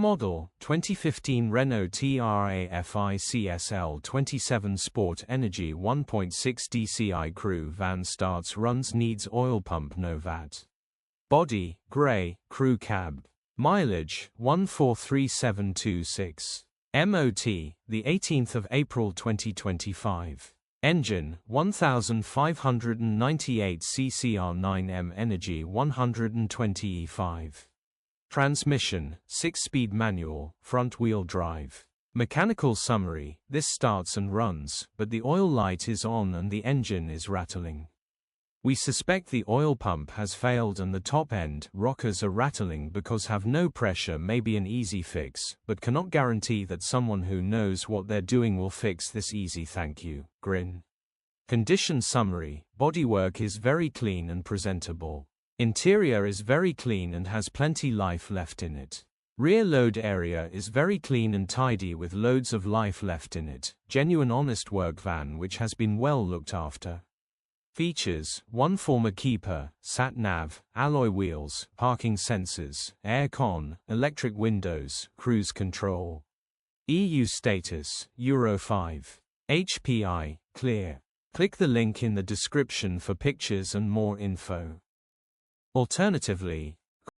model, 2015 Renault Trafic 27 Sport Energy 1.6 DCI Crew van starts runs needs oil pump no VAT. Body, grey, crew cab. Mileage, 143726. MOT, the 18th of April 2025. Engine, 1598 cc R9M ENERGY 120E5. Transmission, 6-speed manual, front-wheel drive. Mechanical summary, this starts and runs, but the oil light is on and the engine is rattling. We suspect the oil pump has failed and the top end rockers are rattling because have no pressure may be an easy fix, but cannot guarantee that someone who knows what they're doing will fix this easy thank you, grin. Condition summary, bodywork is very clean and presentable. Interior is very clean and has plenty life left in it. Rear load area is very clean and tidy with loads of life left in it. Genuine honest work van which has been well looked after. Features, 1 former keeper, sat-nav, alloy wheels, parking sensors, air-con, electric windows, cruise control. EU status, Euro 5. HPI, clear. Click the link in the description for pictures and more info. Alternatively,